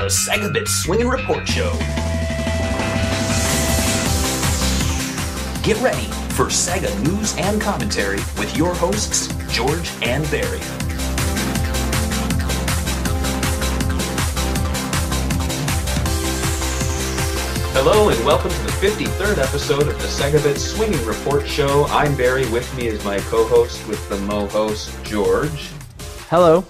the SEGA Swingin Report Show. Get ready for Sega news and commentary with your hosts, George and Barry. Hello and welcome to the 53rd episode of the SEGA Swingin Report Show. I'm Barry. With me is my co-host with the mo-host, George. Hello.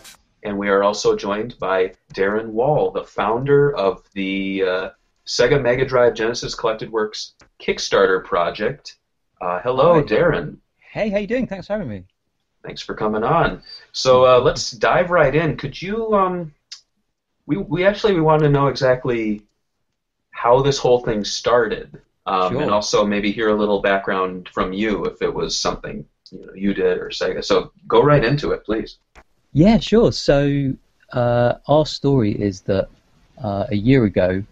And we are also joined by Darren Wall, the founder of the Sega Mega Drive Genesis Collected Works Kickstarter project. Hello, Hi. Darren. Hey, how you doing? Thanks for having me. Thanks for coming on. So let's dive right in. Could you, we want to know exactly how this whole thing started, Sure. and also maybe hear a little background from you if it was something you did or Sega. So go right into it, please. Yeah, sure. So our story is that a year ago,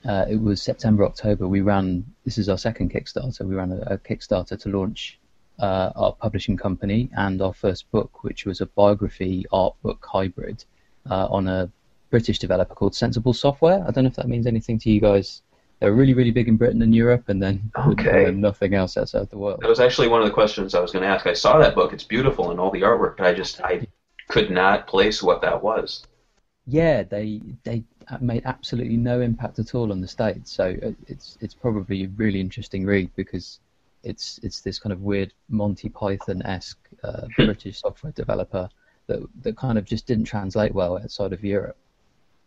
it was September, October, we ran, this is our second Kickstarter, we ran a Kickstarter to launch our publishing company and our first book, which was a biography art book hybrid on a British developer called Sensible Software. I don't know if that means anything to you guys. They're really, really big in Britain and Europe, and then nothing else outside the world. That was actually one of the questions I was going to ask. I saw that book. It's beautiful and all the artwork, but I could not place what that was. Yeah, they made absolutely no impact at all on the States. So it's probably a really interesting read because it's this kind of weird Monty Python-esque British software developer that kind of just didn't translate well outside of Europe.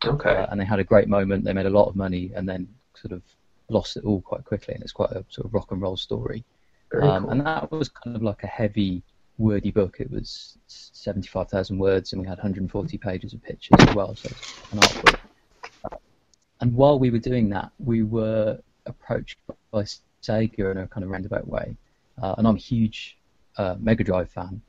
Okay. And they had a great moment. They made a lot of money and then sort of lost it all quite quickly. And it's quite a sort of rock and roll story. Very cool. And that was kind of like a heavy, wordy book. It was 75,000 words, and we had 140 pages of pictures as well. So it's an art book. And while we were doing that, we were approached by Sega in a kind of roundabout way. And I'm a huge Mega Drive fan,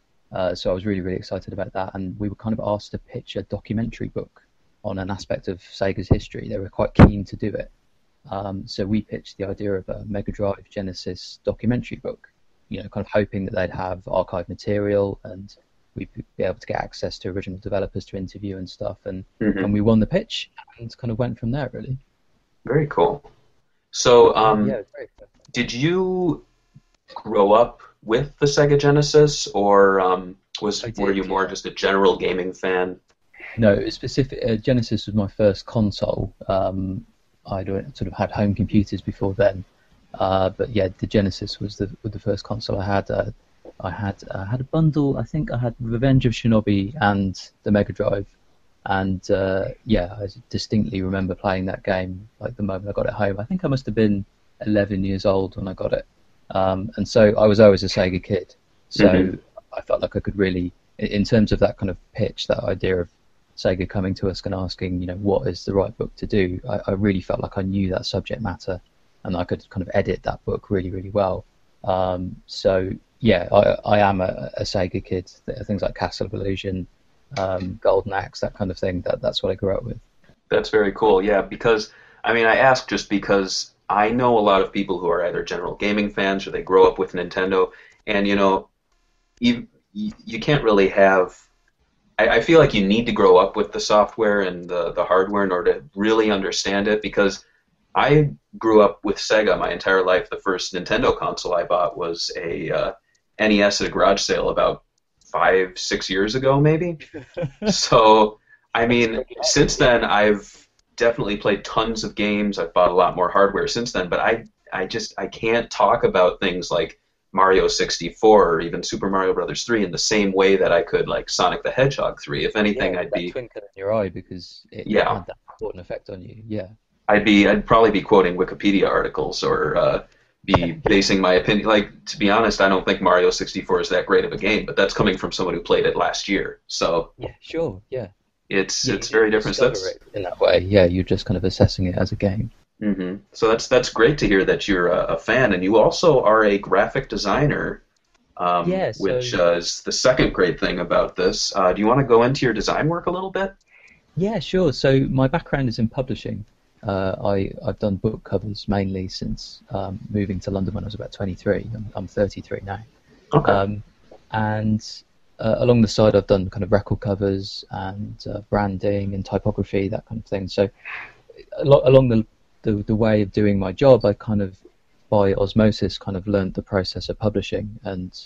so I was really, really excited about that. And we were kind of asked to pitch a documentary book on an aspect of Sega's history. They were quite keen to do it. So we pitched the idea of a Mega Drive Genesis documentary book, kind of hoping that they'd have archive material and we'd be able to get access to original developers to interview and stuff. And we won the pitch and kind of went from there, really. Very cool. So, yeah, very cool. Did you grow up with the Sega Genesis, or were you more just a general gaming fan? No, it was specific. Genesis was my first console. I'd sort of had home computers before then, but yeah, the Genesis was the first console I had. I had a bundle. I think I had Revenge of Shinobi and the Mega Drive, and yeah, I distinctly remember playing that game like the moment I got it home. I think I must have been 11 years old when I got it, and so I was always a Sega kid. So I felt like I could really, in terms of that kind of pitch, that idea of Sega coming to us and asking, what is the right book to do, I really felt like I knew that subject matter and I could kind of edit that book really, really well. So yeah, I am a Sega kid. Things like Castle of Illusion, Golden Axe, that kind of thing, that's what I grew up with. That's very cool, yeah, because, I ask just because I know a lot of people who are either general gaming fans or they grow up with Nintendo, and, you can't really have... I feel like you need to grow up with the software and the hardware in order to really understand it, because I grew up with Sega my entire life. The first Nintendo console I bought was a NES at a garage sale about 5-6 years ago, maybe. So, since then I've definitely played tons of games. I've bought a lot more hardware since then, but I can't talk about things like Mario 64 or even Super Mario Brothers 3 in the same way that I could like Sonic the Hedgehog 3. If anything, yeah, I'd be twinkle in your eye because it had that important effect on you. Yeah, I'd probably be quoting Wikipedia articles or be basing my opinion. Like, to be honest, I don't think Mario 64 is that great of a game, but that's coming from someone who played it last year. So yeah, sure, yeah, it's very different. So it in that way, yeah, you're just kind of assessing it as a game. So that's great to hear that you're a fan, and you also are a graphic designer, which is the second great thing about this. Do you want to go into your design work a little bit? Yeah, sure. So my background is in publishing. I've done book covers mainly since moving to London when I was about 23. I'm 33 now. Okay. And along the side, I've done kind of record covers and branding and typography, that kind of thing. So along the way of doing my job, I kind of, by osmosis, kind of learned the process of publishing, and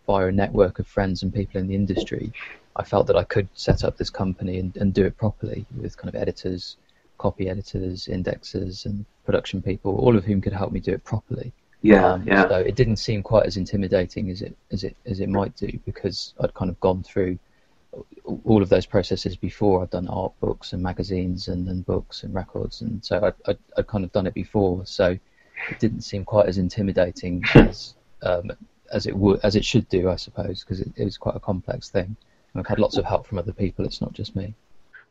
via a network of friends and people in the industry, I felt that I could set up this company and do it properly with kind of editors, copy editors, indexers, and production people, all of whom could help me do it properly. Yeah. So it didn't seem quite as intimidating as it might do, because I'd kind of gone through all of those processes before. I'd done art books and magazines and books and records, and so I'd kind of done it before. So it didn't seem quite as intimidating as it should do, I suppose, because it was quite a complex thing. And I've had lots of help from other people. It's not just me.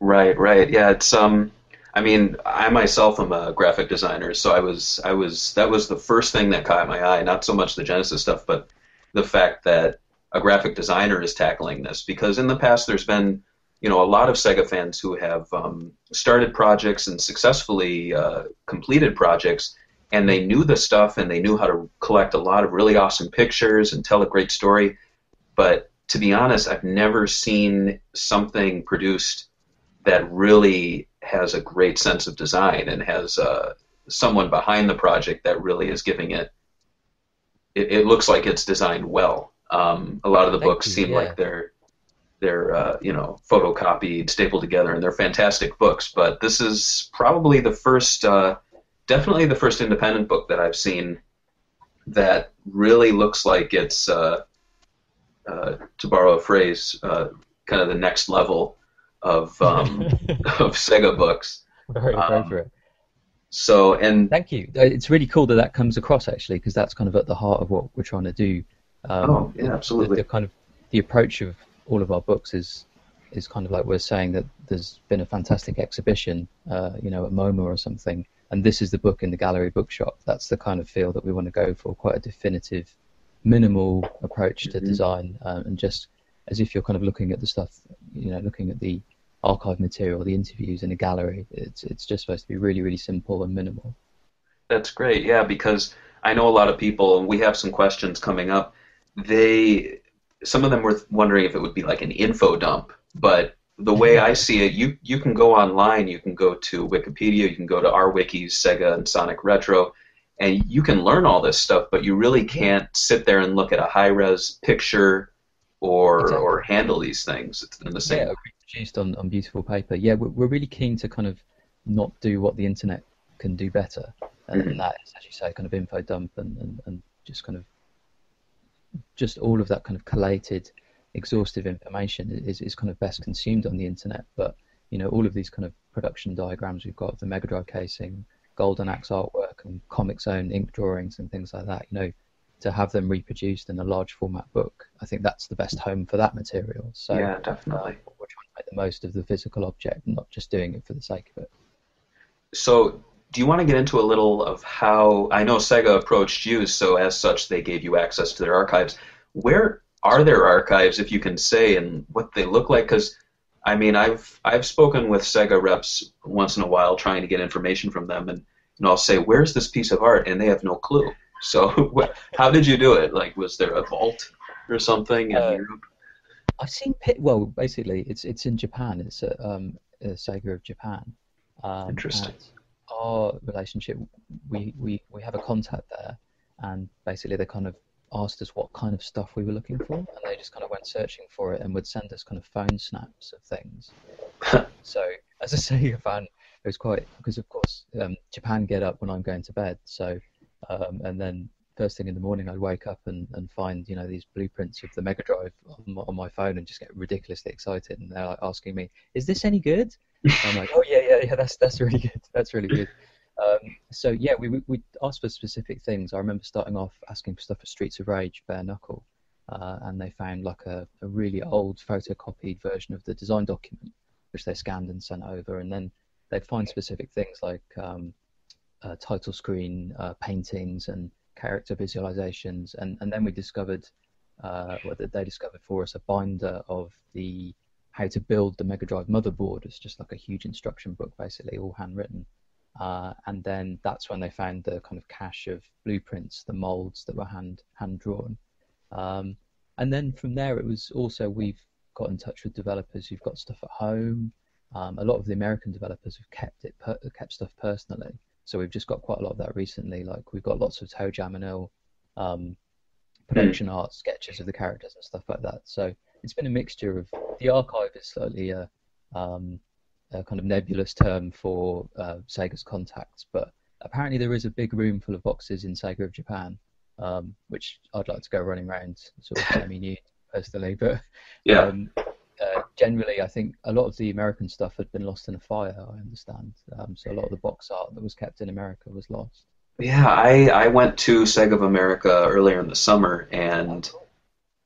Right. Yeah, it's I mean, I myself am a graphic designer, so that was the first thing that caught my eye, not so much the Genesis stuff, but the fact that a graphic designer is tackling this, because in the past there's been, a lot of Sega fans who have started projects and successfully completed projects, and they knew the stuff and they knew how to collect a lot of really awesome pictures and tell a great story, but to be honest, I've never seen something produced that really has a great sense of design and has someone behind the project that really is giving it. It looks like it's designed well. A lot of the books seem like they're photocopied, stapled together, and they're fantastic books. But this is probably the first, definitely the first independent book that I've seen that really looks like it's, to borrow a phrase, kind of the next level of Sega books. Very appropriate. So, and thank you. It's really cool that comes across, actually, because that's kind of at the heart of what we're trying to do. Absolutely. The kind of the approach of all of our books is kind of like we're saying that there's been a fantastic exhibition, at MoMA or something, and this is the book in the gallery bookshop. That's the kind of feel that we want to go for, quite a definitive, minimal approach to design, and just as if you're kind of looking at the stuff, looking at the archive material, the interviews in a gallery. It's just supposed to be really, really simple and minimal. That's great, yeah, because I know a lot of people, and we have some questions coming up. Some of them were wondering if it would be like an info dump, but the way I see it, you can go online, you can go to Wikipedia, you can go to our wikis, Sega and Sonic Retro, and you can learn all this stuff, but you really can't sit there and look at a high-res picture or handle these things in the same way. Reproduced on beautiful paper. Yeah, we're really keen to kind of not do what the internet can do better, and that is, as you say, kind of info dump and just kind of just all of that kind of collated, exhaustive information is kind of best consumed on the internet. But all of these kind of production diagrams we've got of the Mega Drive casing, Golden Axe artwork, and Comic Zone ink drawings and things like that, to have them reproduced in a large format book, I think that's the best home for that material. So yeah, definitely. We're trying to make the most of the physical object and not just doing it for the sake of it. So do you want to get into a little of how, I know Sega approached you, so as such they gave you access to their archives. Where are their archives, if you can say, and what they look like? Because, I mean, I've spoken with Sega reps once in a while trying to get information from them, and I'll say, where's this piece of art? And they have no clue. So how did you do it? Like, was there a vault or something in Europe? I've seen well, basically, it's in Japan. It's a Sega of Japan. Interesting. Our relationship, we have a contact there, and basically they kind of asked us what kind of stuff we were looking for, and they just kind of went searching for it and would send us kind of phone snaps of things. So as a Sega fan, it was quite, because of course Japan get up when I'm going to bed, so and then first thing in the morning I'd wake up and find these blueprints of the Mega Drive on my phone and just get ridiculously excited, and they're like asking me, is this any good? And I'm like, oh yeah, that's really good, that's really good. So yeah, we asked for specific things. I remember starting off asking for stuff for Streets of Rage, Bare Knuckle, and they found like a really old photocopied version of the design document, which they scanned and sent over, and then they'd find specific things like title screen paintings and character visualizations, and then we discovered, they discovered for us, a binder of the how to build the Mega Drive motherboard. It's just like a huge instruction book, basically, all handwritten. And then that's when they found the kind of cache of blueprints, the molds that were hand drawn. And then from there, it was also we've got in touch with developers who've got stuff at home. A lot of the American developers have kept stuff personally, so we've just got quite a lot of that recently. Like we've got lots of Toe Jam and Ill production art, sketches of the characters and stuff like that. So it's been a mixture of the archive is slightly a kind of nebulous term for Sega's contacts, but apparently there is a big room full of boxes in Sega of Japan, which I'd like to go running around sort of semi-nude personally, but Yeah. Generally I think a lot of the American stuff had been lost in a fire, I understand. So a lot of the box art that was kept in America was lost. Yeah, I went to Sega of America earlier in the summer, and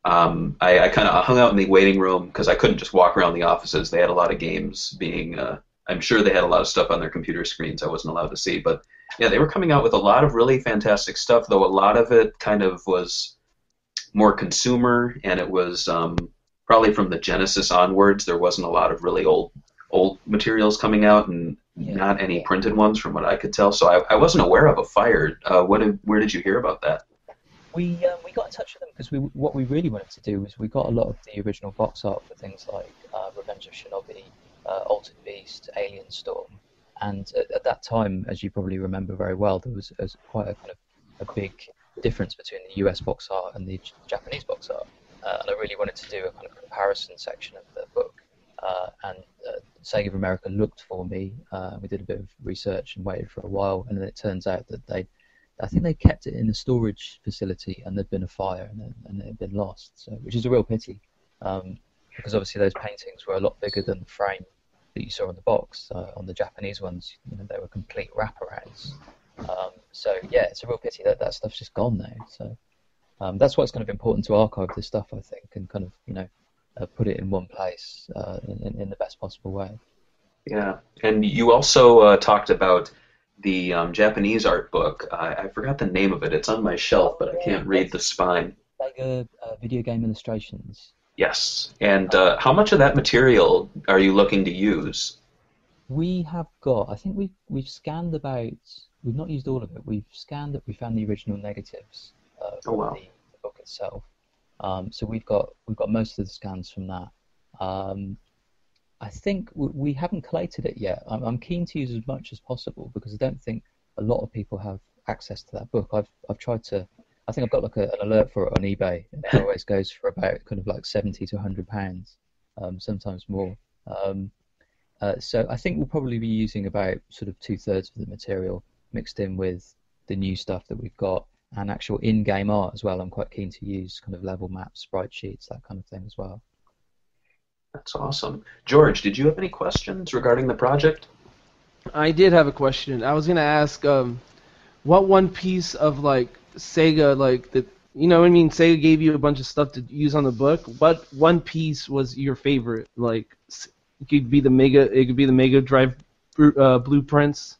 I kind of hung out in the waiting room because I couldn't just walk around the offices. They had a lot of games being, I'm sure they had a lot of stuff on their computer screens I wasn't allowed to see. But yeah, they were coming out with a lot of really fantastic stuff, though a lot of it kind of was more consumer, and it was probably from the Genesis onwards, there wasn't a lot of really old materials coming out, and not any printed ones from what I could tell. So I wasn't aware of a fire. Where did you hear about that? We got in touch with them because what we really wanted to do was we got a lot of the original box art for things like Revenge of Shinobi, Altered Beast, Alien Storm, and at that time, as you probably remember very well, there was quite a kind of a big difference between the US box art and the Japanese box art, and I really wanted to do a kind of comparison section of the book, and Sega of America looked for me. We did a bit of research and waited for a while, and then it turns out that I think they kept it in a storage facility, and there'd been a fire, and it had been lost. So, which is a real pity, because obviously those paintings were a lot bigger than the frame that you saw on the box. On the Japanese ones, they were complete wraparounds. So yeah, it's a real pity that stuff's just gone now. So that's why it's kind of important to archive this stuff, I think, and kind of put it in one place in the best possible way. Yeah, and you also talked about the Japanese art book. I forgot the name of it. It's on my shelf, but I can't read the spine. Sega video game illustrations. Yes, and how much of that material are you looking to use? We have got. I think we've scanned about. We've not used all of it. We've scanned it. We found the original negatives from the book itself. So we've got most of the scans from that. I think we haven't collated it yet. I'm keen to use as much as possible because I don't think a lot of people have access to that book. I've tried to. I think I've got like an alert for it on eBay. And it always goes for about kind of like £70 to £100, sometimes more. So I think we'll probably be using about sort of 2/3 of the material mixed in with the new stuff that we've got and actual in-game art as well. I'm quite keen to use kind of level maps, sprite sheets, that kind of thing as well. That's awesome. George, did you have any questions regarding the project? I did have a question. I was gonna ask, what one piece of like Sega, like the, what I mean, Sega gave you a bunch of stuff to use on the book. What one piece was your favorite? Like, it could be the Mega Drive blueprints.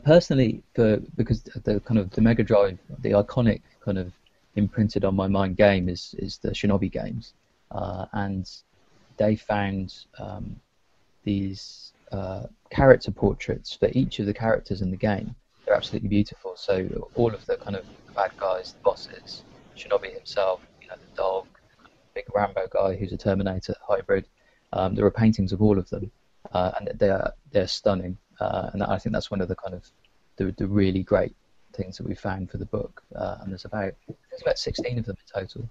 Personally, because the Mega Drive, the iconic kind of imprinted on my mind game is the Shinobi games, and they found these character portraits for each of the characters in the game. They're absolutely beautiful. So all of the kind of bad guys, the bosses, Shinobi himself, the dog, the big Rambo guy who's a Terminator hybrid. There are paintings of all of them, and they're stunning. And I think that's one of the kind of the really great things that we found for the book. And there's about 16 of them in total.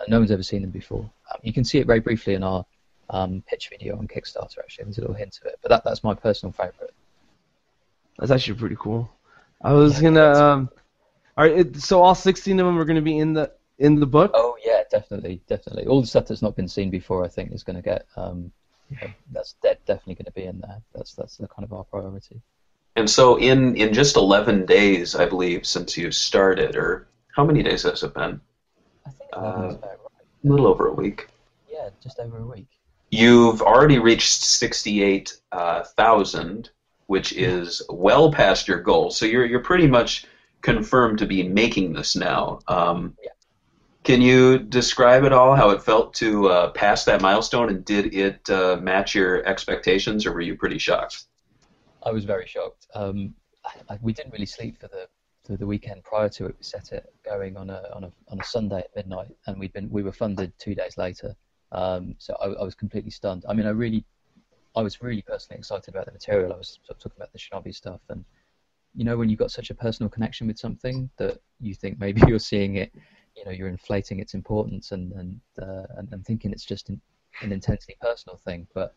No one's ever seen them before. You can see it very briefly in our pitch video on Kickstarter. Actually, there's a little hint of it. But that's my personal favourite. That's actually pretty cool. I was gonna. All right, so all 16 of them are gonna be in the book. Oh yeah, definitely. All the stuff that's not been seen before, I think, is gonna get. That's definitely going to be in there. That's the kind of our priority. And so in just 11 days, I believe, since you started, or how many days has it been? I think 11 is about right. A little over a week. Yeah, just over a week. You've already reached 68,000, which is well past your goal. So you're pretty much confirmed to be making this now. Yeah. Can you describe it all, how it felt to pass that milestone, and did it match your expectations, or were you pretty shocked? I was very shocked. We didn't really sleep for the the weekend prior to it, we set it going on a Sunday at midnight, and we were funded 2 days later. So I was completely stunned. I mean, I was really personally excited about the material. I was sort of talking about the shinobi stuff, and when you've got such a personal connection with something that you think maybe you're seeing it, you're inflating its importance and thinking it's just an intensely personal thing. But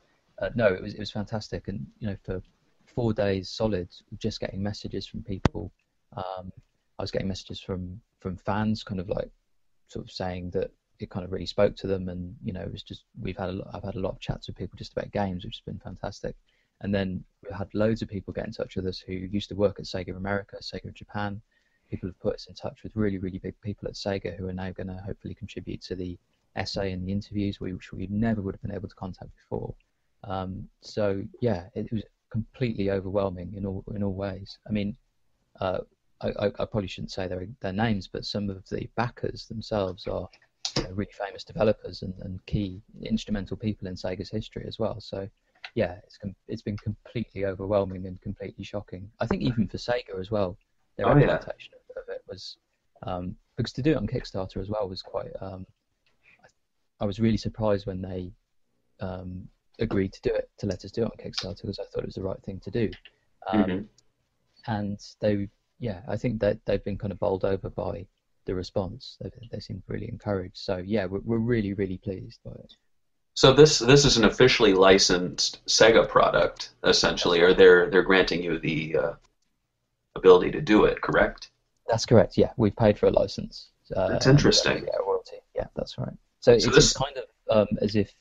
no, it was fantastic, and for 4 days solid, just getting messages from people. I was getting messages from fans, kind of like sort of saying that it kind of really spoke to them, and it was just I've had a lot of chats with people just about games, which has been fantastic. And then we had loads of people get in touch with us who used to work at Sega America, Sega Japan. People have put us in touch with really, really big people at Sega who are now going to hopefully contribute to the essay and the interviews, which we never would have been able to contact before. So yeah, it was completely overwhelming in all ways. I mean, I probably shouldn't say their names, but some of the backers themselves are really famous developers and key instrumental people in Sega's history as well. So yeah, it's been completely overwhelming and completely shocking. I think even for Sega as well, their representation of it was because to do it on Kickstarter as well was quite. I was really surprised when they agreed to let us do it on Kickstarter, because I thought it was the right thing to do. And I think that they've been kind of bowled over by the response. They seem really encouraged. So yeah, we're really, really pleased by it. So this is an officially licensed Sega product, essentially, or they're granting you the ability to do it, correct? That's correct. Yeah, we've paid for a license. That's interesting. Yeah, royalty. Yeah, that's right. So it's kind of as if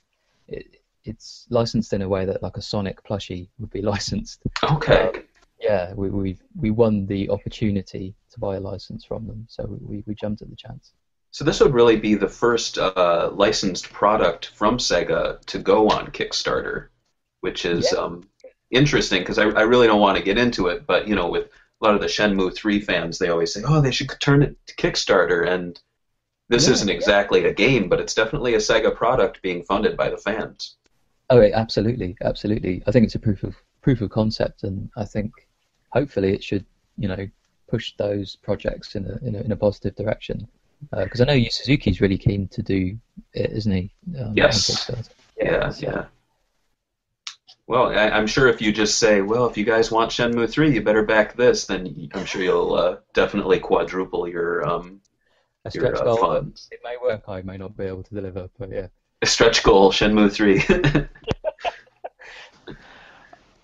it's licensed in a way that like a Sonic plushie would be licensed. Okay. Yeah, we won the opportunity to buy a license from them, so we jumped at the chance. So this would really be the first licensed product from Sega to go on Kickstarter, which is interesting, because I really don't want to get into it, but with a lot of the Shenmue 3 fans, they always say, oh, they should turn it to Kickstarter, and this isn't exactly a game, but it's definitely a Sega product being funded by the fans. Oh, absolutely, absolutely. I think it's a proof of concept, and I think hopefully it should push those projects in a positive direction. Because I know Yu Suzuki's really keen to do it, isn't he? Yes. Yeah. Well, I'm sure if you just say, well, if you guys want Shenmue 3, you better back this, then I'm sure you'll definitely quadruple your funds. It may work, I may not be able to deliver, but yeah. A stretch goal, Shenmue 3.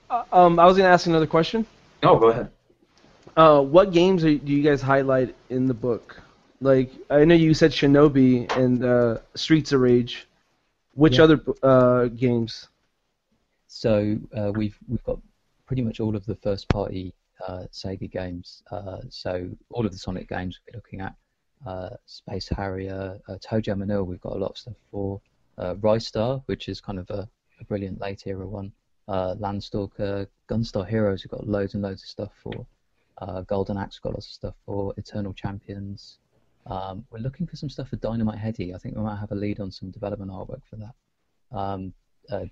I was going to ask another question. Oh, go ahead. What games do you guys highlight in the book? Like, I know you said Shinobi and Streets of Rage. Which other games? So we've got pretty much all of the first-party Sega games. So all of the Sonic games we'll be looking at. Space Harrier, Toe Jam and Earl, we've got a lot of stuff for. Rystar, which is kind of a brilliant late-era one. Landstalker, Gunstar Heroes, we've got loads and loads of stuff for. Golden Axe, we've got lots of stuff for. Eternal Champions. We're looking for some stuff for Dynamite Heady. I think we might have a lead on some development artwork for that.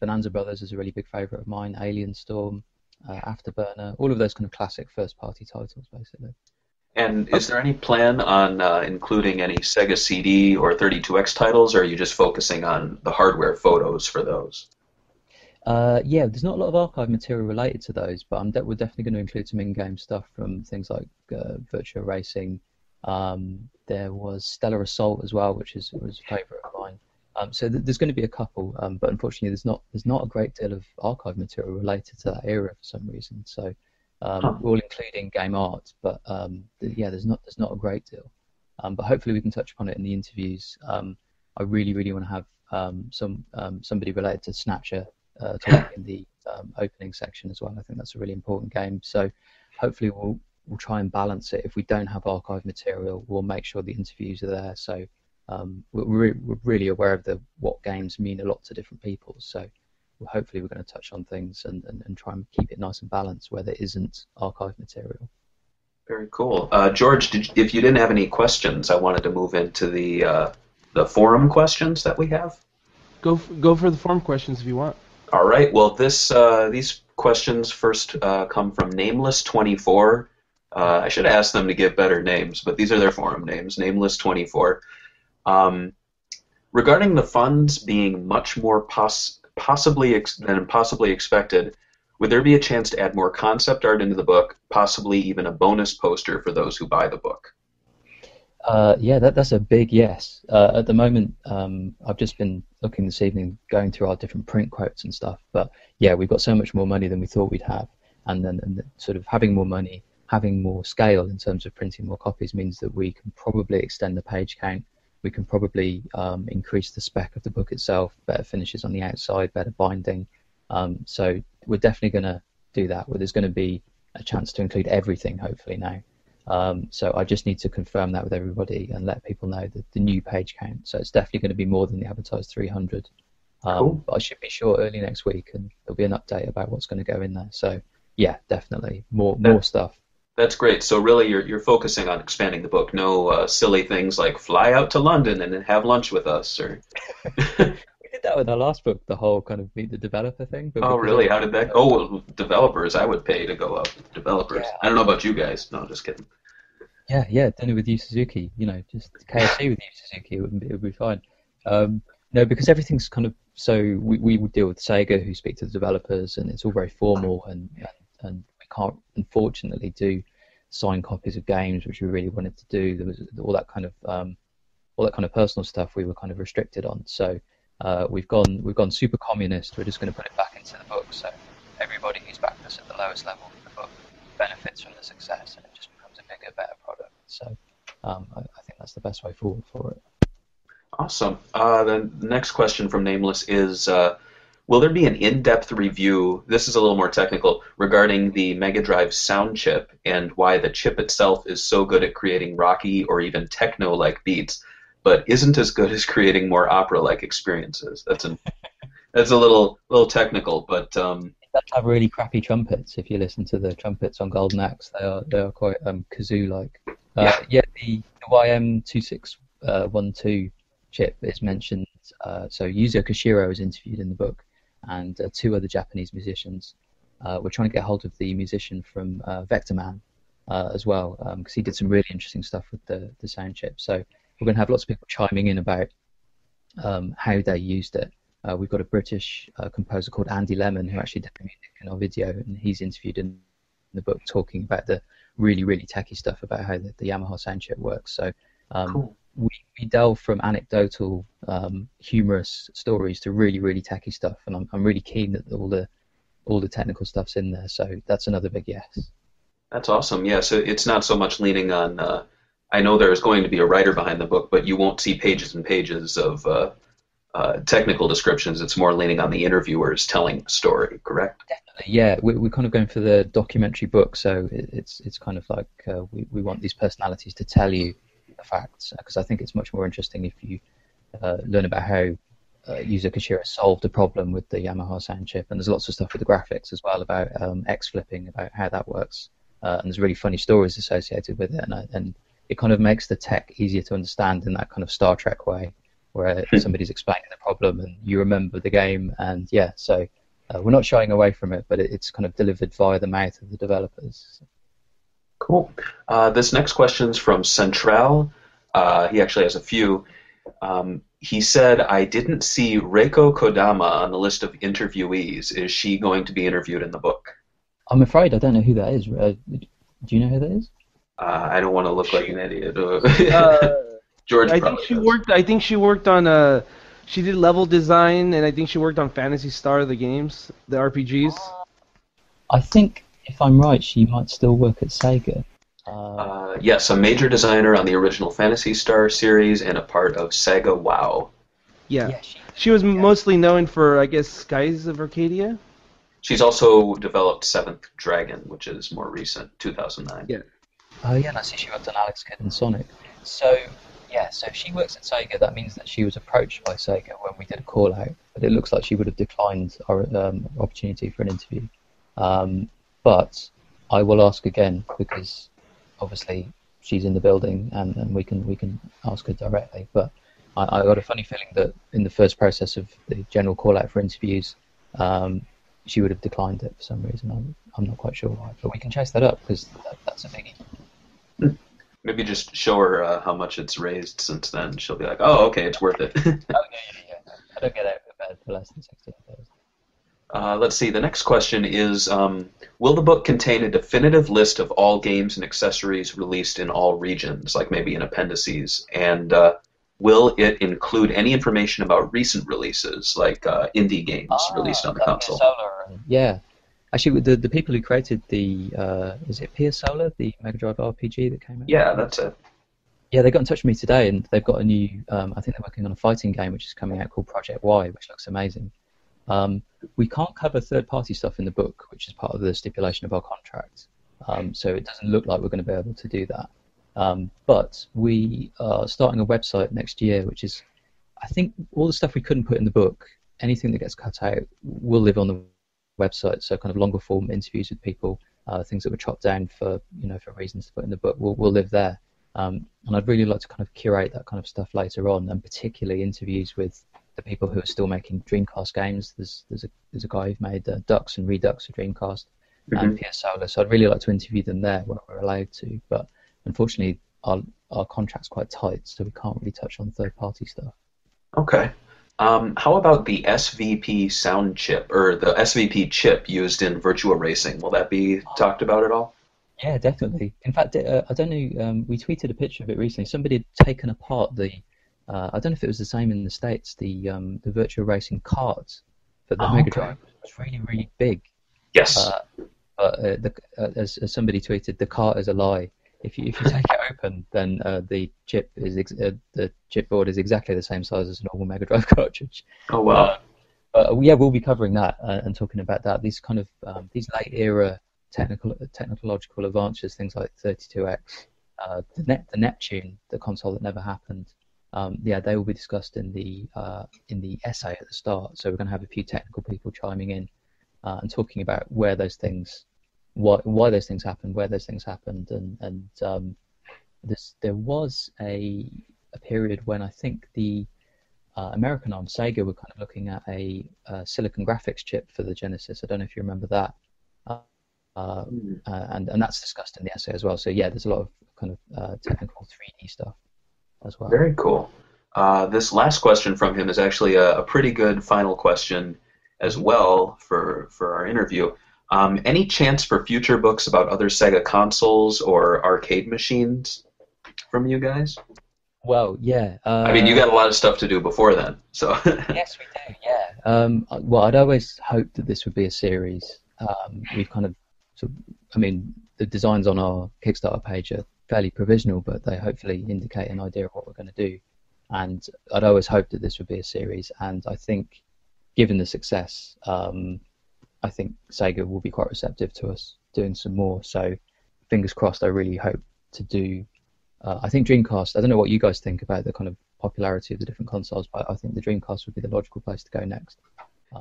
Bonanza Brothers is a really big favourite of mine. Alien Storm, Afterburner, all of those kind of classic first-party titles, basically. And is there any plan on including any Sega CD or 32X titles, or are you just focusing on the hardware photos for those? Yeah, there's not a lot of archive material related to those, but we're definitely going to include some in-game stuff from things like Virtua Racing. There was Stellar Assault as well, which was a favourite of mine. So there's going to be a couple, but unfortunately there's not a great deal of archive material related to that era for some reason. So we'll include in-game art, but there's not a great deal. But hopefully we can touch upon it in the interviews. I really want to have somebody related to Snatcher talk in the opening section as well. I think that's a really important game. So hopefully we'll try and balance it. If we don't have archive material, we'll make sure the interviews are there. So we're really aware of what games mean a lot to different people. So hopefully we're going to touch on things and try and keep it nice and balanced where there isn't archive material. Very cool. George, if you didn't have any questions, I wanted to move into the forum questions that we have. Go for the forum questions if you want. All right. Well, these questions first come from Nameless24. I should ask them to give better names, but these are their forum names, Nameless24. Regarding the funds being much more possibly expected, would there be a chance to add more concept art into the book, possibly even a bonus poster for those who buy the book? Yeah, that's a big yes. At the moment, I've just been looking this evening, going through our different print quotes and stuff. But yeah, we've got so much more money than we thought we'd have, and then sort of having more money, having more scale in terms of printing more copies means that we can probably extend the page count. We can probably increase the spec of the book itself, better finishes on the outside, better binding. So we're definitely going to do that. There's going to be a chance to include everything, hopefully now. So I just need to confirm that with everybody and let people know the new page count. So it's definitely going to be more than the advertised 300. Cool. But I should be sure early next week, and there'll be an update about what's going to go in there. So yeah, definitely more stuff. That's great. So really, you're focusing on expanding the book. No silly things like fly out to London and then have lunch with us, or. We did that with our last book, the whole kind of meet the developer thing. But oh, really? How did that? Oh, well, developers. I would pay to go out with developers. Yeah. I don't know about you guys. No, just kidding. Yeah, dinner with Yu Suzuki. Just KFC with Yu Suzuki. It would be fine. No, because everything's kind of so we would deal with Sega, who speak to the developers, and it's all very formal, and we can't unfortunately do signed copies of games, which we really wanted to do. There was all that kind of personal stuff we were kind of restricted on. So we've gone super communist. We're just going to put it back into the book. So everybody who's backed us at the lowest level of the book benefits from the success, and it just becomes a bigger, better product. So I think that's the best way forward for it. Awesome. The next question from Nameless is, will there be an in-depth review, this is a little more technical, regarding the Mega Drive sound chip and why the chip itself is so good at creating rocky or even techno-like beats, but isn't as good as creating more opera-like experiences? That's a little technical, but... It does have really crappy trumpets. If you listen to the trumpets on Golden Axe, they are quite kazoo-like. Yeah, the YM2612 chip is mentioned. So Yuzo Koshiro is interviewed in the book, and two other Japanese musicians. We're trying to get hold of the musician from Vector Man as well, because he did some really interesting stuff with the sound chip. So we're going to have lots of people chiming in about how they used it. We've got a British composer called Andy Lemon who actually did the music in our video, and he's interviewed in the book talking about the really, really techie stuff about how the Yamaha sound chip works. So cool. we delve from anecdotal, humorous stories to really, really techie stuff, and I'm really keen that all the technical stuff's in there. So that's another big yes. That's awesome. Yeah, so it's not so much leaning on. I know there's going to be a writer behind the book, but you won't see pages and pages of technical descriptions. It's more leaning on the interviewers telling the story. Correct? Definitely. Yeah, we're kind of going for the documentary book, so it's kind of like we want these personalities to tell you the facts, because I think it's much more interesting if you learn about how Yuzo Koshiro solved a problem with the Yamaha sound chip, and there's lots of stuff with the graphics as well about X-flipping, about how that works, and there's really funny stories associated with it, and it kind of makes the tech easier to understand in that kind of Star Trek way, where somebody's explaining the problem and you remember the game, and yeah, so we're not shying away from it, but it's kind of delivered via the mouth of the developers. Cool. This next question's from Central. He actually has a few. He said, I didn't see Reiko Kodama on the list of interviewees. Is she going to be interviewed in the book? I'm afraid I don't know who that is. Do you know who that is? I don't want to look like an idiot. George I think she worked on she did level design, and I think she worked on Phantasy Star, the games, the RPGs. I think, if I'm right, she might still work at Sega. Yes, a major designer on the original Phantasy Star series and a part of Sega WoW. Yeah, she was mostly known for, I guess, Skies of Arcadia. She's also developed Seventh Dragon, which is more recent, 2009. Yeah. Oh yeah, and I see she worked on Alex Kidd and Sonic. So yeah, so if she works at Sega, that means that she was approached by Sega when we did a call out, but it looks like she would have declined our opportunity for an interview. But I will ask again, because obviously she's in the building, and we can ask her directly. But I got a funny feeling that in the first process of the general call out for interviews, she would have declined it for some reason. I'm not quite sure why, but we can chase that up because that's a biggie. Maybe just show her how much it's raised since then. She'll be like, oh, okay, it's worth it. Oh, yeah. I don't get out of bed for less than 16,000. Let's see. The next question is, will the book contain a definitive list of all games and accessories released in all regions, like maybe in appendices? And will it include any information about recent releases, like indie games released on the console? Yeah. Actually, the people who created the, is it Pia Solar, the Mega Drive RPG that came out? Yeah, that's it. Yeah, they got in touch with me today, and they've got a new, I think they're working on a fighting game which is coming out called Project Y, which looks amazing. We can't cover third-party stuff in the book, which is part of the stipulation of our contract. So it doesn't look like we're going to be able to do that. But we are starting a website next year, which is, I think, all the stuff we couldn't put in the book, anything that gets cut out will live on the website. So kind of longer form interviews with people, things that were chopped down for reasons to put in the book will live there. And I'd really like to kind of curate that kind of stuff later on, and particularly interviews with the people who are still making Dreamcast games. There's a guy who's made Ducks and Redux for Dreamcast, and Pia Solar. So I'd really like to interview them there where we're allowed to. But unfortunately, our contract's quite tight, so we can't really touch on third-party stuff. Okay. How about the SVP sound chip, or the SVP chip used in Virtua Racing? Will that be talked about at all? Yeah, definitely. In fact, I don't know, we tweeted a picture of it recently. Somebody had taken apart the, I don't know if it was the same in the States, the Virtua Racing cards for the Mega Drive. It was really, really big. Yes. But as somebody tweeted, the cart is a lie. If you take it open, then the chipboard is exactly the same size as a normal Mega Drive cartridge. Oh wow! Yeah, we'll be covering that and talking about that. These kind of these late era technological advances, things like 32X, the Neptune, the console that never happened. Yeah, they will be discussed in the essay at the start. So we're going to have a few technical people chiming in and talking about where those things. Why those things happened, where those things happened, and there was a period when I think the American arm Sega were kind of looking at a silicon graphics chip for the Genesis. I don't know if you remember that, and that's discussed in the essay as well. So yeah, there's a lot of kind of technical 3D stuff as well. Very cool. This last question from him is actually a pretty good final question as well for our interview. Any chance for future books about other Sega consoles or arcade machines from you guys? Well, yeah. I mean, you got a lot of stuff to do before then, so. Yes, we do. Yeah. Well, I'd always hoped that this would be a series. We've kind of, I mean, the designs on our Kickstarter page are fairly provisional, but they hopefully indicate an idea of what we're going to do. And I'd always hoped that this would be a series, and I think, given the success, I think Sega will be quite receptive to us doing some more. So, fingers crossed. I really hope to do. I think Dreamcast. I don't know what you guys think about the kind of popularity of the different consoles, but I think the Dreamcast would be the logical place to go next.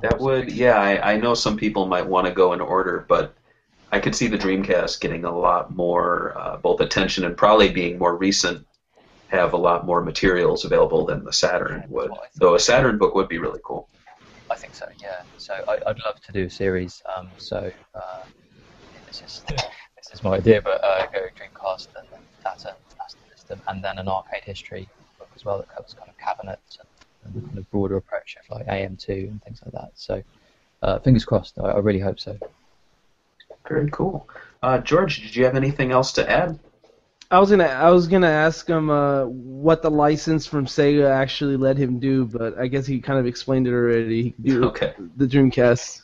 That would, yeah. I know some people might want to go in order, but I could see the Dreamcast getting a lot more both attention and probably being more recent, have a lot more materials available than the Saturn would. Though a Saturn book would be really cool. I think so, yeah. So I'd love to do a series. This is my idea, but go Dreamcast and then Saturn, Master System, and then an arcade history book as well that covers kind of cabinets and the kind of broader approach of like AM2 and things like that. So fingers crossed. I really hope so. Very cool. George, did you have anything else to add? I was gonna ask him what the license from Sega actually let him do, but I guess he kind of explained it already. He could do the Dreamcast.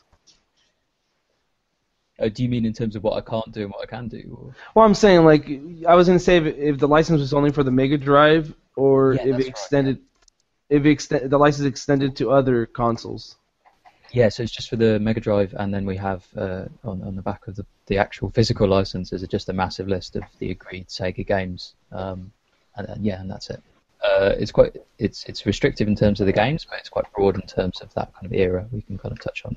Do you mean in terms of what I can't do and what I can do? Or? Well, I'm saying like I was gonna say if the license was only for the Mega Drive, or if it extended, the license extended to other consoles. Yeah, so it's just for the Mega Drive, and then we have on the back of the actual physical licenses just a massive list of the agreed Sega games, and that's it. It's restrictive in terms of the games, but it's quite broad in terms of that kind of era. We can kind of touch on.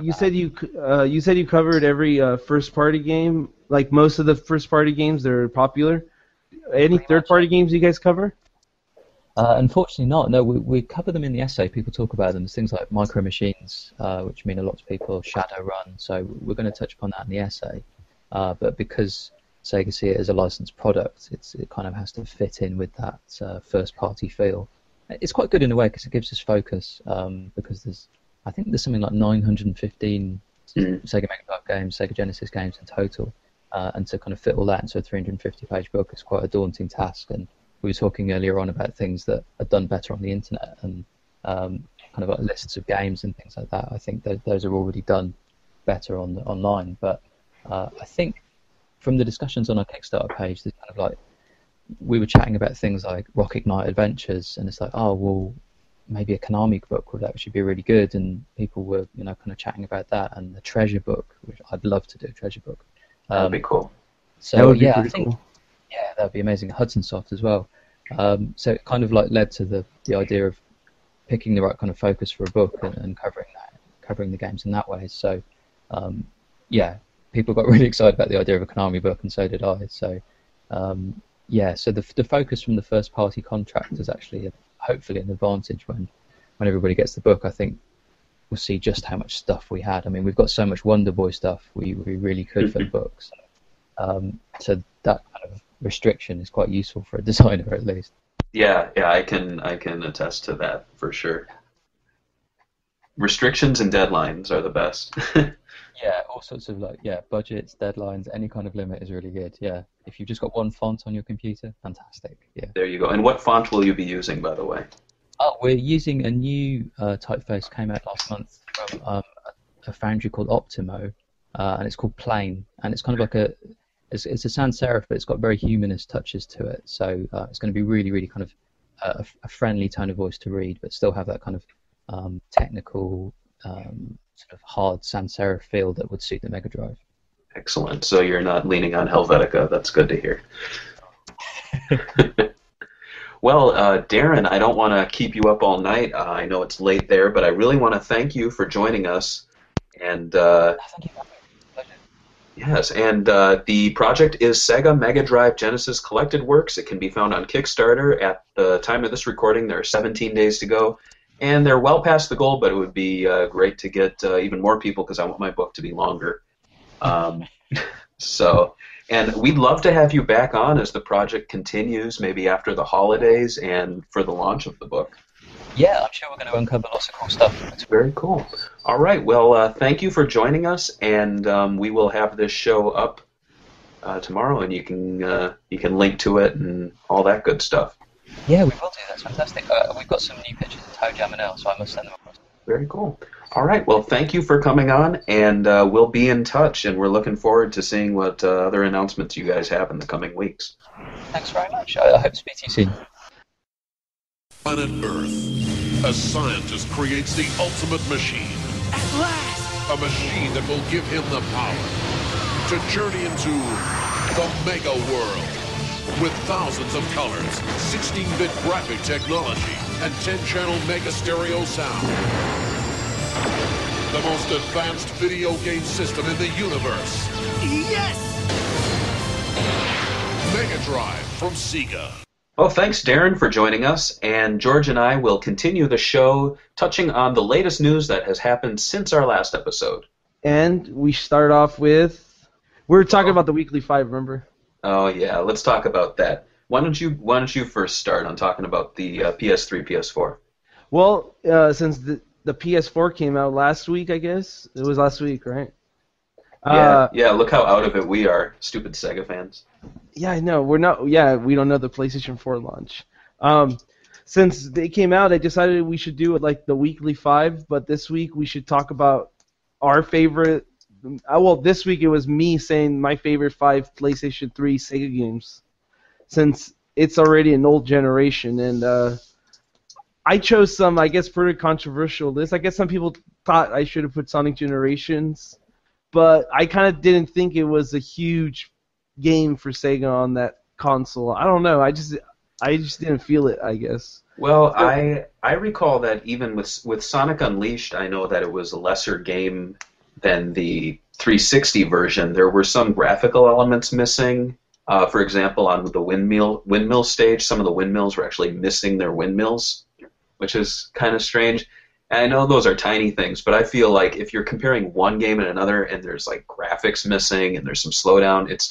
You said you covered every first party game, like most of the first party games that are popular. Any third party games you guys cover? Unfortunately not. No, we cover them in the essay. People talk about them. There's things like micro machines, which mean a lot to people, Shadowrun. So we're going to touch upon that in the essay. But because Sega see it as a licensed product, it kind of has to fit in with that first-party feel. It's quite good in a way because it gives us focus. Because I think there's something like 915 Sega Mega Drive games, Sega Genesis games in total, and to kind of fit all that into a 350-page book is quite a daunting task. And we were talking earlier on about things that are done better on the internet and kind of like lists of games and things like that. I think those are already done better online. But I think from the discussions on our Kickstarter page, there's kind of like we were chatting about things like Rocket Knight Adventures, and it's like, oh well, maybe a Konami book would actually be really good, and people were kind of chatting about that, and the Treasure book, which I'd love to do, a Treasure book. That'd be cool. So that would be I pretty think cool. yeah, that'd be amazing. Hudson Soft as well. So it kind of like led to the idea of picking the right kind of focus for a book and covering the games in that way. So yeah, people got really excited about the idea of a Konami book, and so did I. So yeah, so the focus from the first party contract is actually hopefully an advantage when everybody gets the book. I think we'll see just how much stuff we had. I mean, we've got so much Wonder Boy stuff we really could for the books. So that kind of restriction is quite useful for a designer at least. Yeah, I can attest to that for sure. Restrictions and deadlines are the best. Yeah, all sorts of budgets, deadlines, any kind of limit is really good. Yeah, if you've just got one font on your computer, fantastic. Yeah. There you go. And what font will you be using, by the way? Oh, we're using a new typeface, came out last month from a foundry called Optimo, and it's called Plain, and it's kind of like it's a sans serif, but it's got very humanist touches to it. So it's going to be really, really kind of a friendly tone of voice to read, but still have that kind of technical, sort of hard sans serif feel that would suit the Mega Drive. Excellent. So you're not leaning on Helvetica. That's good to hear. Well, Darren, I don't want to keep you up all night. I know it's late there, but I really want to thank you for joining us. And Thank you. Pleasure. yes, and the project is Sega Mega Drive Genesis Collected Works. It can be found on Kickstarter. At the time of this recording, there are 17 days to go. And they're well past the goal, but it would be great to get even more people because I want my book to be longer. And we'd love to have you back on as the project continues, maybe after the holidays and for the launch of the book. Yeah, I'm sure we're going to uncover lots of cool stuff. That's very cool. All right, well, thank you for joining us, and we will have this show up tomorrow, and you can link to it and all that good stuff. Yeah, we will do. That's fantastic. We've got some new pictures of Toe Jam and L, so I must send them across. Very cool. All right, well, thank you for coming on, and we'll be in touch, and we're looking forward to seeing what other announcements you guys have in the coming weeks. Thanks very much. I hope to speak to you soon. Planet Earth, a scientist creates the ultimate machine. At last! A machine that will give him the power to journey into the Mega World. With thousands of colors, 16-bit graphic technology, and 10-channel mega stereo sound. The most advanced video game system in the universe. Yes! Mega Drive from Sega. Well, thanks, Darren, for joining us, and George and I will continue the show touching on the latest news that has happened since our last episode. And we start off with... We were talking about the Weekly 5, remember? Oh, yeah, let's talk about that. Why don't you first start on talking about the PS3, PS4? Well, since the PS4 came out last week, I guess. It was last week, right? Yeah, look how out of it we are, stupid Sega fans. Yeah, I know. We don't know the PlayStation 4 launch. Since they came out, I decided we should do it like the Weekly 5, but this week we should talk about our favorite... Well, this week it was me saying my favorite 5 PlayStation 3 Sega games, since it's already an old generation, and I chose some, I guess, pretty controversial lists. I guess some people thought I should have put Sonic Generations, but I kind of didn't think it was a huge game for Sega on that console. I don't know. I just didn't feel it, I guess. Well, I recall that even with Sonic Unleashed, I know that it was a lesser game than the 360 version. There were some graphical elements missing, For example, on the windmill stage, some of the windmills were actually missing their windmills, which is kind of strange. And I know those are tiny things, but I feel like if you're comparing one game and another, and there's like graphics missing and there's some slowdown, it's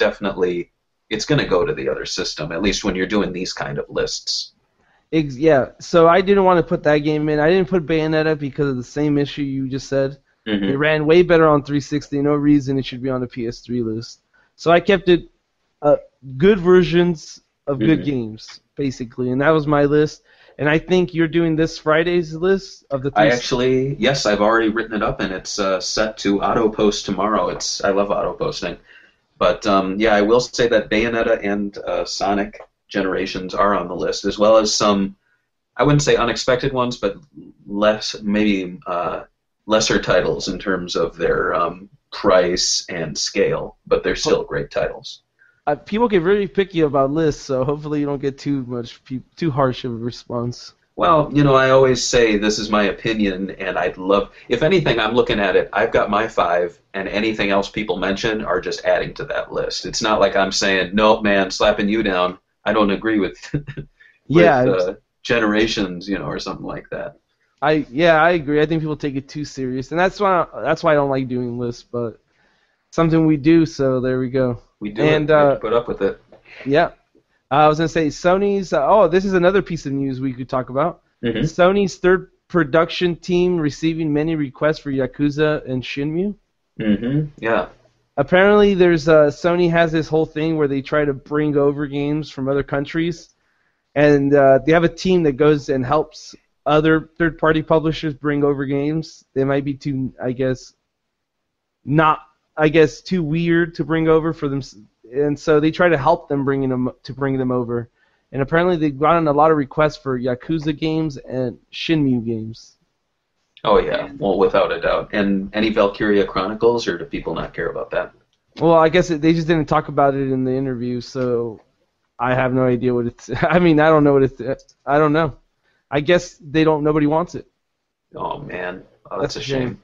going to go to the other system. At least when you're doing these kind of lists. Yeah. So I didn't want to put that game in. I didn't put Bayonetta because of the same issue you just said. Mm-hmm. It ran way better on 360. No reason it should be on the PS3 list. So I kept it good versions of good games, basically, and that was my list. And I think you're doing this Friday's list of the three. Yes, I've already written it up, and it's set to auto-post tomorrow. I love auto-posting. But, I will say that Bayonetta and Sonic Generations are on the list, as well as some, I wouldn't say unexpected ones, but lesser titles in terms of their price and scale, but they're still great titles. People get really picky about lists, so hopefully you don't get too harsh of a response. Well, I always say this is my opinion, and if anything, I'm looking at it, I've got my 5, and anything else people mention are just adding to that list. It's not like I'm saying, no, man, slapping you down, I don't agree with, Generations, or something like that. I agree. I think people take it too serious, and that's why I don't like doing lists, but something we do, so there we go. We do, and we have to put up with it. Yeah. I was going to say Sony's... this is another piece of news we could talk about. Mm-hmm. Sony's third production team receiving many requests for Yakuza and Shenmue. Mm-hmm, yeah. Apparently, Sony has this whole thing where they try to bring over games from other countries, and they have a team that goes and helps other third-party publishers bring over games. They might be too, too weird to bring over for them, and so they try to help them bring them over. And apparently they've gotten a lot of requests for Yakuza games and Shenmue games. Oh yeah, well, without a doubt. And any Valkyria Chronicles, or do people not care about that? Well, I guess they just didn't talk about it in the interview, so I have no idea what it's... I don't know what it's... I don't know. I guess nobody wants it. Oh man, that's a shame.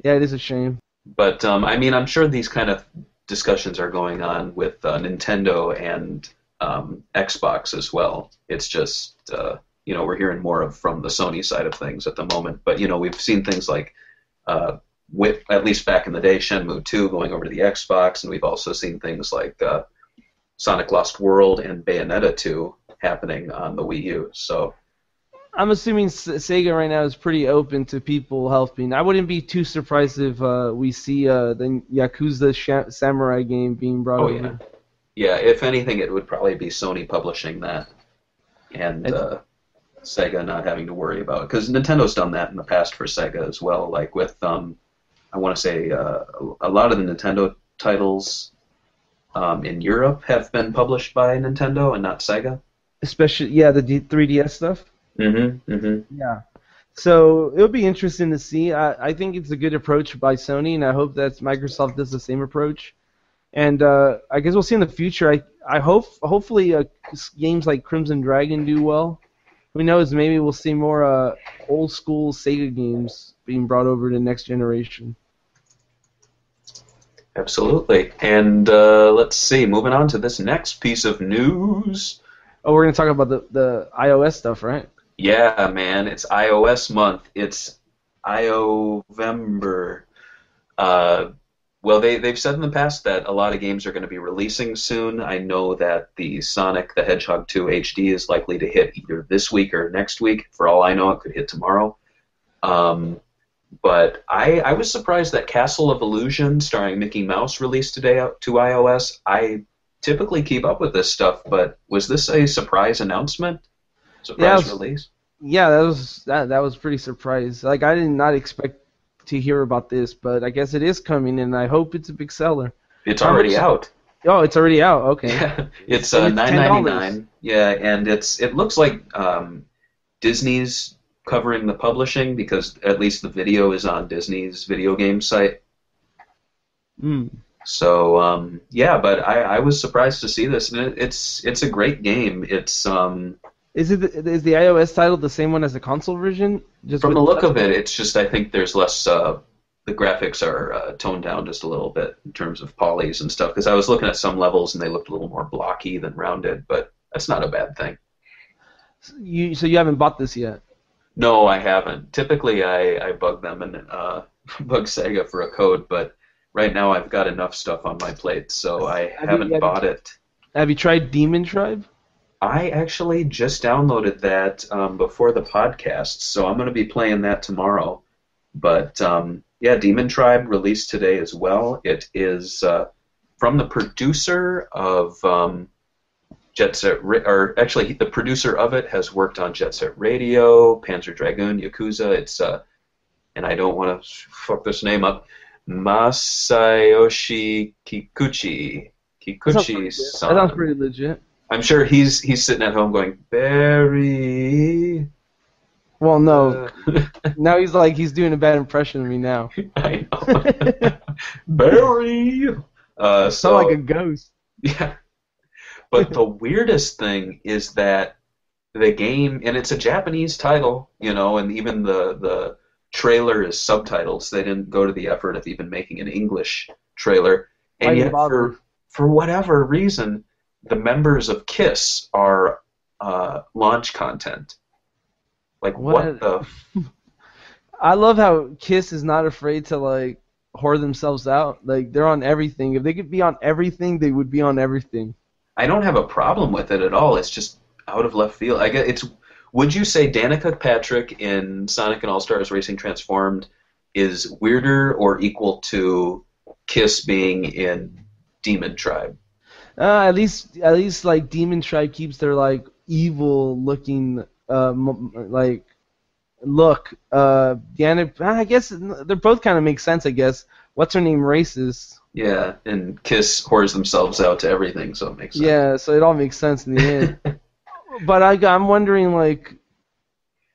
Yeah, it is a shame. But, I'm sure these kind of discussions are going on with Nintendo and Xbox as well. It's just, we're hearing more from the Sony side of things at the moment. But, we've seen things like, at least back in the day, Shenmue 2 going over to the Xbox, and we've also seen things like Sonic Lost World and Bayonetta 2 happening on the Wii U. So... I'm assuming Sega right now is pretty open to people helping. I wouldn't be too surprised if we see the Yakuza Samurai game being brought over. Yeah, if anything, it would probably be Sony publishing that, and Sega not having to worry about it. Because Nintendo's done that in the past for Sega as well, like with, I want to say, a lot of the Nintendo titles in Europe have been published by Nintendo and not Sega. Especially, the 3DS stuff. Mm-hmm. Yeah. So it'll be interesting to see. I think it's a good approach by Sony, and I hope that Microsoft does the same approach. And I guess we'll see in the future. I hopefully games like Crimson Dragon do well. Who knows? Maybe we'll see more old school Sega games being brought over to the next generation. Absolutely. And let's see. Moving on to this next piece of news. Oh, we're gonna talk about the iOS stuff, right? Yeah, man, it's iOS month. It's iOvember. Well, they've said in the past that a lot of games are going to be releasing soon. I know that the Sonic the Hedgehog 2 HD is likely to hit either this week or next week. For all I know, it could hit tomorrow. But I was surprised that Castle of Illusion, starring Mickey Mouse, released today to iOS. I typically keep up with this stuff, but was this a surprise announcement? Surprise release? Yeah, that was pretty surprised. Like, I did not expect to hear about this, but I guess it is coming, and I hope it's a big seller. It's already out. Oh, it's already out. Okay. Yeah, it's $9.99. Yeah, and it looks like Disney's covering the publishing, because at least the video is on Disney's video game site. So but I was surprised to see this, and it's a great game. It's Is the iOS title the same one as the console version? Just from the look of it, it's just I think there's less the graphics are toned down just a little bit in terms of polys and stuff. Because I was looking at some levels and they looked a little more blocky than rounded, but that's not a bad thing. So you haven't bought this yet? No, I haven't. Typically, I bug them and bug Sega for a code, but right now I've got enough stuff on my plate, so I haven't bought it. Have you tried Demon Tribe? I actually just downloaded that before the podcast, so I'm going to be playing that tomorrow. But yeah, Demon Tribe released today as well. It is from the producer of Jet Set, or actually the producer of it has worked on Jet Set Radio, Panzer Dragoon, Yakuza. It's and I don't want to fuck this name up, Masayoshi Kikuchi. Kikuchi-san. That sounds pretty legit. I'm sure he's sitting at home going, Barry. Well, no. Now he's doing a bad impression of me now. I know. Barry. Sound like a ghost. Yeah. But the weirdest thing is that the game, and it's a Japanese title, and even the trailer is subtitles. They didn't go to the effort of even making an English trailer. And yet, for whatever reason, the members of KISS are launch content. Like, what the... I love how KISS is not afraid to, whore themselves out. Like, they're on everything. If they could be on everything, they would be on everything. I don't have a problem with it at all. It's just out of left field. I guess it's... Would you say Danica Patrick in Sonic and All-Stars Racing Transformed is weirder or equal to KISS being in Demon Tribe? At least Demon Tribe keeps their evil looking look. I guess they're both kind of make sense. I guess what's her name racist. Yeah, and KISS whores themselves out to everything, so it makes sense. Yeah, so it all makes sense in the end. But I'm wondering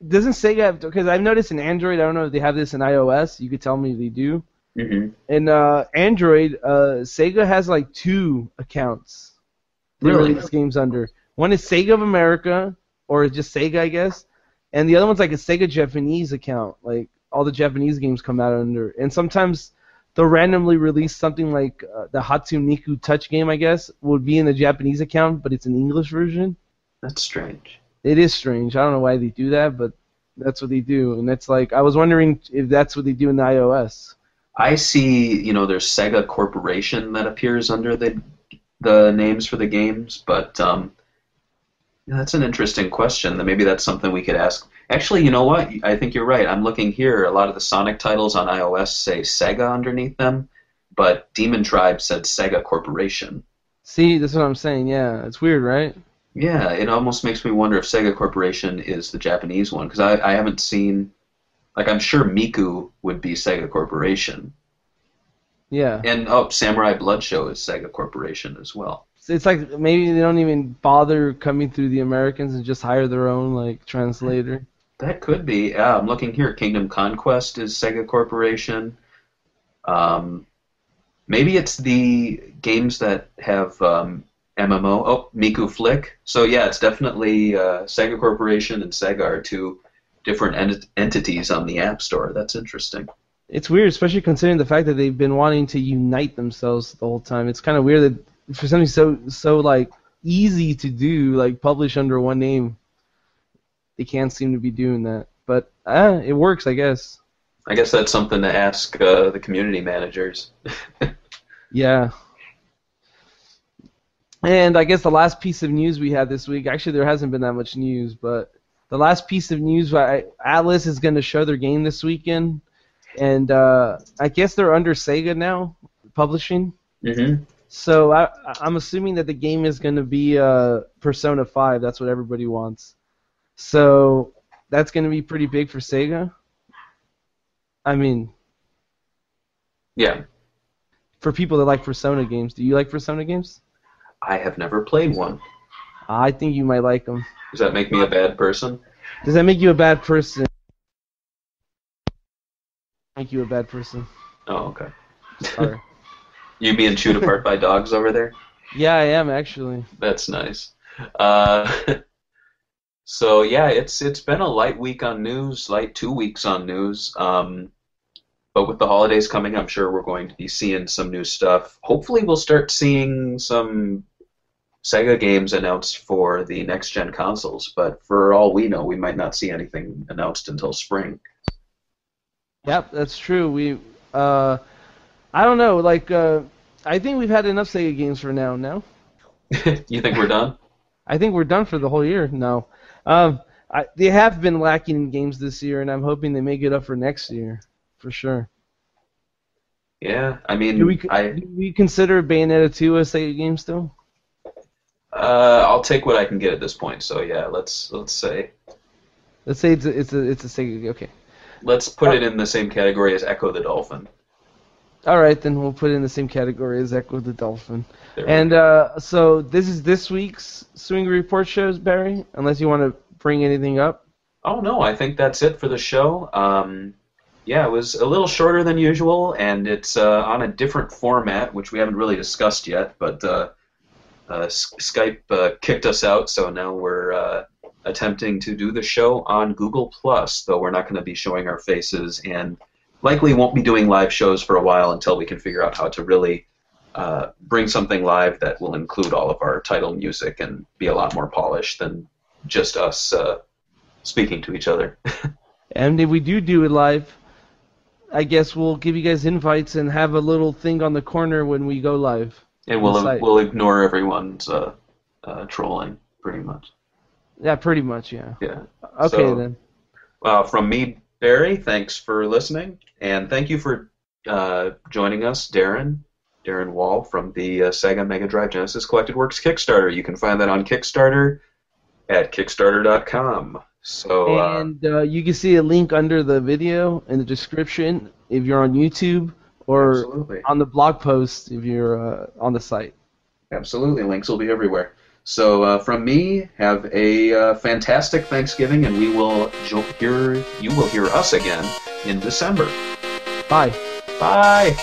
doesn't Sega have? Because I've noticed in Android, I don't know if they have this in iOS. You could tell me if they do. Mm-hmm. In Android, Sega has 2 accounts. They Really? release games under. One is Sega of America, or just Sega, I guess, and the other one's a Sega Japanese account. All the Japanese games come out under. And sometimes they'll randomly release something like the Hatsuniku Touch game, I guess, would be in the Japanese account, but it's an English version. That's strange. It is strange. I don't know why they do that, but that's what they do. And it's I was wondering if that's what they do in the iOS. I see, there's Sega Corporation that appears under the names for the games, but that's an interesting question. Maybe that's something we could ask. Actually, you know what? I think you're right. I'm looking here. A lot of the Sonic titles on iOS say Sega underneath them, but Demon Tribe said Sega Corporation. See, that's what I'm saying. Yeah, it's weird, right? Yeah, it almost makes me wonder if Sega Corporation is the Japanese one, because I haven't seen... I'm sure Miku would be Sega Corporation. Yeah. And, Samurai Blood Show is Sega Corporation as well. It's maybe they don't even bother coming through the Americans and just hire their own, translator. That could be. Yeah, I'm looking here. Kingdom Conquest is Sega Corporation. Maybe it's the games that have MMO. Oh, Miku Flick. So, yeah, it's definitely Sega Corporation and Sega are 2 different entities on the App Store. That's interesting. It's weird, especially considering the fact that they've been wanting to unite themselves the whole time. It's kind of weird that for something so easy to do, publish under one name, they can't seem to be doing that. But it works, I guess. I guess that's something to ask the community managers. Yeah. And I guess the last piece of news we had this week, actually there hasn't been that much news, but the last piece of news, Atlas is going to show their game this weekend, and I guess they're under Sega now, publishing. Mm-hmm. So I'm assuming that the game is going to be Persona 5. That's what everybody wants. So that's going to be pretty big for Sega. I mean... Yeah. For people that like Persona games. Do you like Persona games? I have never played one. I think you might like them. Does that make me a bad person? Does that make you a bad person? Make you a bad person. Oh, okay. Sorry. You being chewed apart by dogs over there? Yeah, I am actually. That's nice. So yeah, it's been a light week on news, light 2 weeks on news. But with the holidays coming, I'm sure we're going to be seeing some new stuff. Hopefully, we'll start seeing some Sega games announced for the next-gen consoles. But for all we know, we might not see anything announced until spring. Yep, that's true. I don't know. Like, I think we've had enough Sega games for now. No, You think we're done? I think we're done for the whole year. No, they have been lacking in games this year, and I'm hoping they make it up for next year, for sure. Yeah, I mean, Do we consider Bayonetta 2 a Sega game still? I'll take what I can get at this point. So yeah, let's say Let's say it's a Sega. Okay. let's put it in the same category as Echo the Dolphin. All right, then we'll put it in the same category as Echo the Dolphin. There we And so this is this week's Swingin Report shows, Barry. Unless you want to bring anything up. Oh no, I think that's it for the show. Yeah, it was a little shorter than usual, and it's on a different format, which we haven't really discussed yet. But Skype kicked us out, so now we're attempting to do the show on Google Plus. Though we're not going to be showing our faces, and likely won't be doing live shows for a while until we can figure out how to really bring something live that will include all of our title music and be a lot more polished than just us speaking to each other. And if we do it live, I guess we'll give you guys invites and have a little thing on the corner when we go live. And we'll ignore everyone's trolling, pretty much. Yeah, pretty much, yeah. Yeah. Okay, So, then. From me, Barry, thanks for listening, and thank you for joining us, Darren Wall from the Sega Mega Drive Genesis Collected Works Kickstarter. You can find that on Kickstarter at Kickstarter.com. So, And you can see a link under the video in the description if you're on YouTube, or Absolutely. on the blog post if you're on the site. Absolutely, links will be everywhere. So from me, have a fantastic Thanksgiving, and you will hear us again in December. Bye. Bye.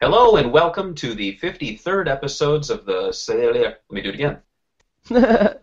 Hello and welcome to the 53rd episodes of the... Let me do it again.